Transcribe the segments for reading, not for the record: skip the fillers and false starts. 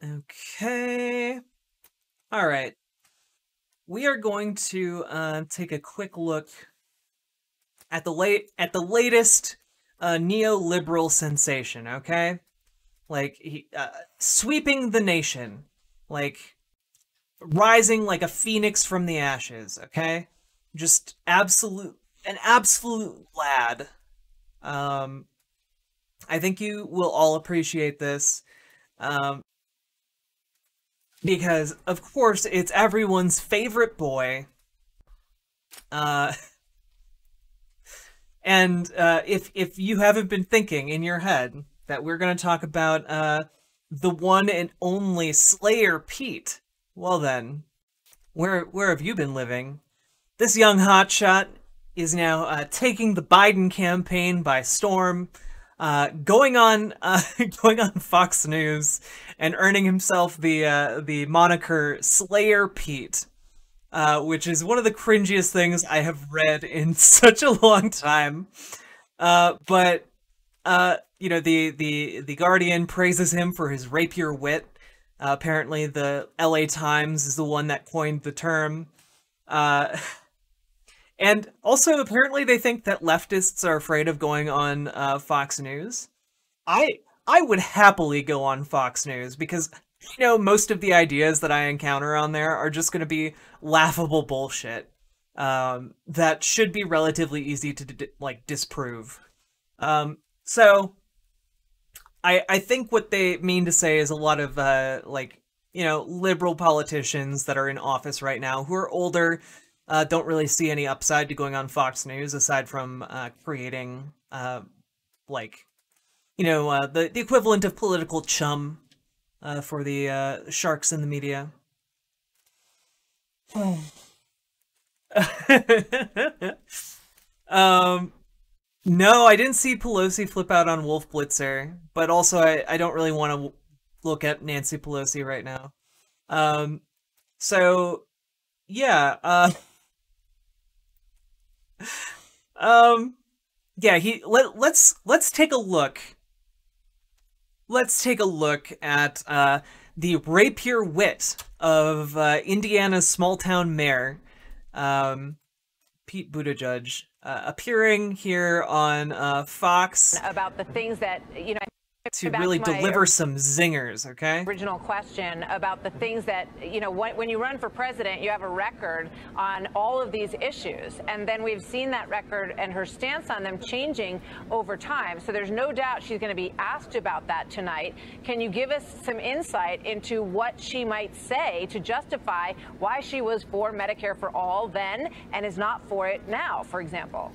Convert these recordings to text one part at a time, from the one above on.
Okay. All right. We are going to take a quick look at the latest neoliberal sensation. Okay, like sweeping the nation, like rising like a phoenix from the ashes. Okay, just an absolute lad. I think you will all appreciate this. Um, because of course it's everyone's favorite boy. Uh, and if you haven't been thinking in your head that we're going to talk about the one and only Slayer Pete, well then, where have you been living? This young hotshot is now taking the Biden campaign by storm, going on going on Fox News and earning himself the moniker Slayer Pete, which is one of the cringiest things I have read in such a long time. But you know, the Guardian praises him for his rapier wit. Apparently, the LA Times is the one that coined the term. And also, apparently, they think that leftists are afraid of going on Fox News. I would happily go on Fox News because, you know, most of the ideas that I encounter on there are just going to be laughable bullshit that should be relatively easy to like disprove. So I think what they mean to say is a lot of like, you know, liberal politicians that are in office right now who are older don't really see any upside to going on Fox News aside from creating like, you know, the equivalent of political chum for the sharks in the media. No, I didn't see Pelosi flip out on Wolf Blitzer, but also I don't really want to look at Nancy Pelosi right now. So yeah, yeah, let's take a look. Let's take a look at the rapier wit of Indiana's small-town mayor, Pete Buttigieg, appearing here on Fox about the things that, you know, to really deliver some zingers, okay? Original question about the things that, you know, when you run for president, you have a record on all of these issues. And then we've seen that record and her stance on them changing over time. So there's no doubt she's going to be asked about that tonight. Can you give us some insight into what she might say to justify why she was for Medicare for all then and is not for it now, for example?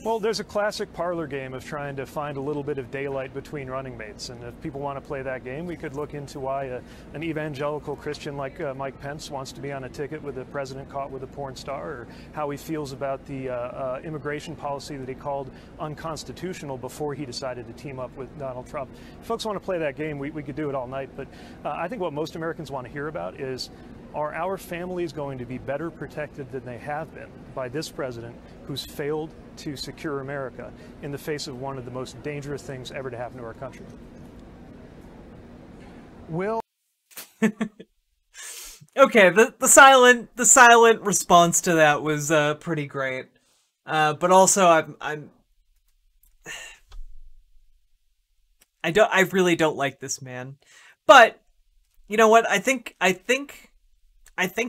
Well, there's a classic parlor game of trying to find a little bit of daylight between running mates. And if people want to play that game, we could look into why an evangelical Christian like Mike Pence wants to be on a ticket with the president caught with a porn star, or how he feels about the immigration policy that he called unconstitutional before he decided to team up with Donald Trump. If folks want to play that game, we could do it all night. But I think what most Americans want to hear about is, are our families going to be better protected than they have been by this president who's failed to secure America in the face of one of the most dangerous things ever to happen to our country? Will Okay, the silent response to that was pretty great. But also I really don't like this man. But you know what? I think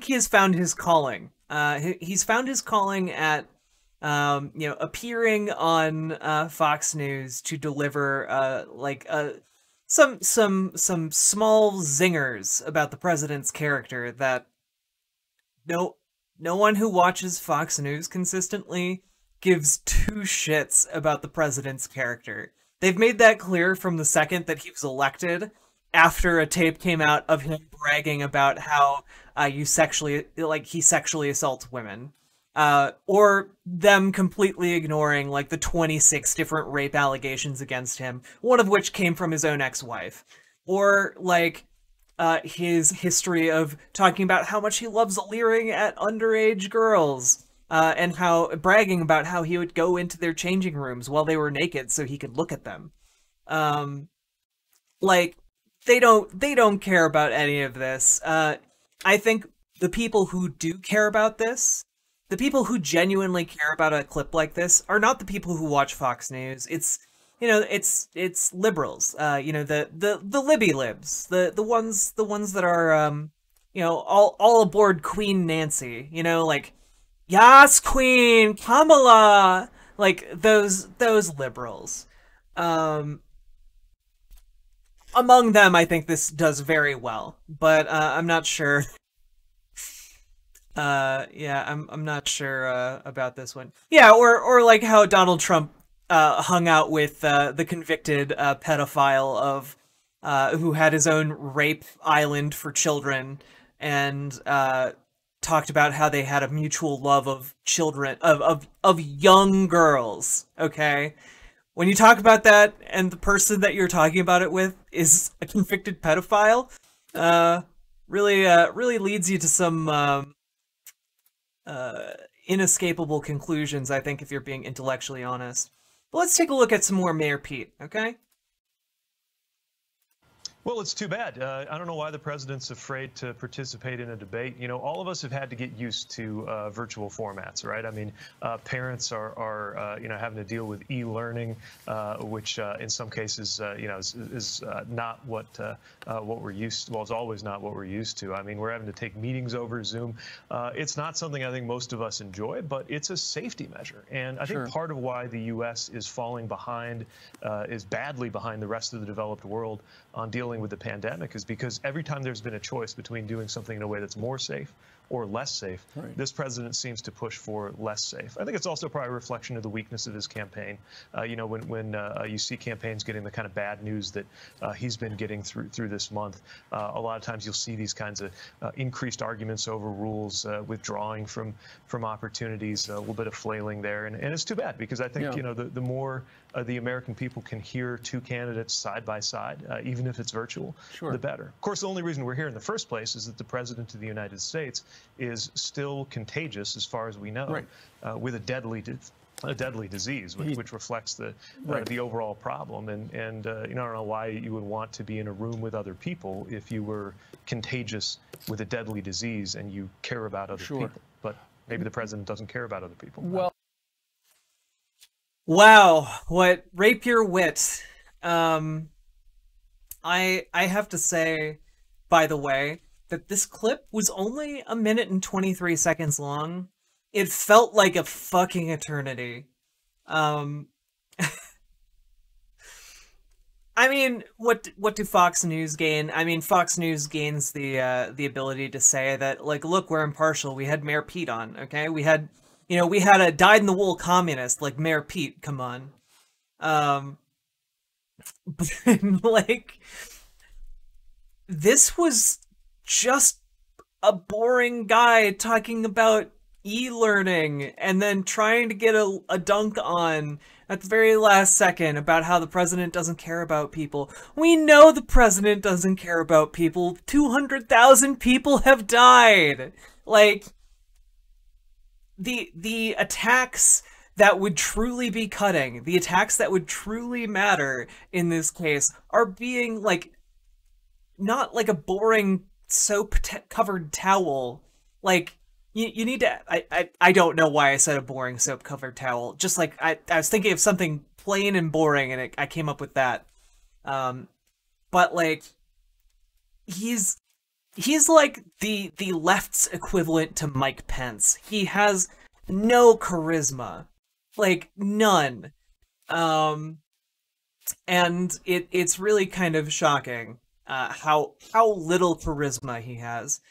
he has found his calling. He's found his calling at, you know, appearing on Fox News to deliver like some small zingers about the president's character that no one who watches Fox News consistently gives two shits about the president's character. They've made that clear from the second that he was elected, after a tape came out of him bragging about how he sexually assaults women, or them completely ignoring like the 26 different rape allegations against him, one of which came from his own ex-wife, or like his history of talking about how much he loves leering at underage girls, and how bragging about how he would go into their changing rooms while they were naked so he could look at them. Like, they don't care about any of this. I think the people who do care about this, the people who genuinely care about a clip like this, are not the people who watch Fox News. It's it's liberals. The Libby libs, the ones that are all aboard Queen Nancy. Like, Yas Queen Kamala, like those liberals. Among them, I think this does very well, but I'm not sure. Yeah, I'm not sure about this one. Yeah, or like how Donald Trump hung out with the convicted pedophile of who had his own rape island for children, and talked about how they had a mutual love of children, of young girls. Okay. When you talk about that, and the person that you're talking about it with is a convicted pedophile, really leads you to some inescapable conclusions, I think, if you're being intellectually honest. But let's take a look at some more Mayor Pete, okay? Well, it's too bad. I don't know why the president's afraid to participate in a debate. All of us have had to get used to virtual formats, right? I mean, parents are having to deal with e-learning, which in some cases, is not what we're used to. Well, it's always not what we're used to. I mean, we're having to take meetings over Zoom. It's not something I think most of us enjoy, but it's a safety measure. And I think part of why the U.S. is falling behind, is badly behind the rest of the developed world on dealing with the pandemic, is because every time there's been a choice between doing something in a way that's more safe or less safe, this president seems to push for less safe. I think it's also probably a reflection of the weakness of his campaign. When you see campaigns getting the kind of bad news that he's been getting through this month, a lot of times you'll see these kinds of increased arguments over rules, withdrawing from opportunities, a little bit of flailing there, and it's too bad, because I think the more the American people can hear two candidates side by side, even if it's virtual, the better. Of course, the only reason we're here in the first place is that the president of the United States is still contagious, as far as we know, with a deadly disease, which reflects the overall problem. And I don't know why you would want to be in a room with other people if you were contagious with a deadly disease and you care about other people. But maybe the president doesn't care about other people. Well, wow, what rapier wit. I have to say, by the way, that this clip was only 1 minute and 23 seconds long. It felt like a fucking eternity. I mean, what do Fox News gain? I mean, Fox News gains the ability to say that, like, look, we're impartial. We had Mayor Pete on, okay? We had a dyed-in-the-wool communist like Mayor Pete. Come on. But like, this was just a boring guy talking about e-learning and then trying to get a dunk on at the very last second about how the president doesn't care about people. We know the president doesn't care about people. 200,000 people have died. Like, the attacks that would truly be cutting, the attacks that would truly matter in this case, are being, like, not like a boring soap-covered towel. Like, you need to... I don't know why I said a boring soap-covered towel. Just, like, I was thinking of something plain and boring, and I came up with that. But, like, he's like the left's equivalent to Mike Pence. He has no charisma. Like, none. And it's really kind of shocking how little charisma he has.